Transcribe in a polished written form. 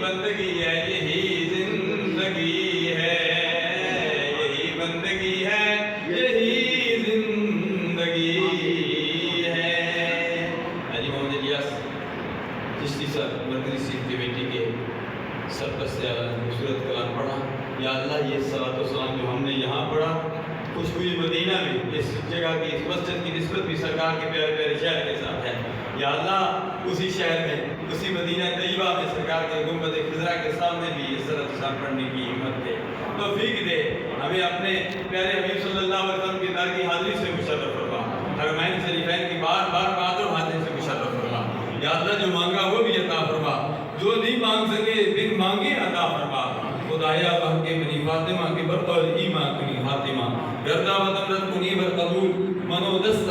बंदगी है, यही जिंदगी है, यही बंदगी है, यही जिंदगी है। हाजी मोहम्मद इलियास चिश्ती साहब मरकजी सीख की बेटी के सरकस से खूबसूरत कलाम पढ़ा। या अल्लाह ये सलात व सलाम जो हमने यहाँ पढ़ा, खुशबू मदीना में इस जगह की, इस मस्जिद की निस्बत भी सरकार के प्यारे प्यारे शहर के साथ है। या अल्लाह उसी शहर में, उसी मदीना तैयबा में सरकार के गुंबद खिजरा के सामने भी इस सलात व सलाम पढ़ने की हिम्मत दे, तौफीक दे। हमें अपने प्यारे हबीब सल्लल्लाहु अलैहि वसल्लम के दर की हाजिरी से मुशर्रफ फरमा, हरमैन शरीफैन की बार बार बहादुर हाजिरी से मुशर्रफ फरमा। या अल्लाह जो मांगा वो भी अता फरमा, जो नहीं मांग सके बिन मांगे अता फरमा। खुदाया वह के बनी फातिमा के बरकत ईमान की फातिमा गर्दा वतन कुनी बर कबूल मनो दस्त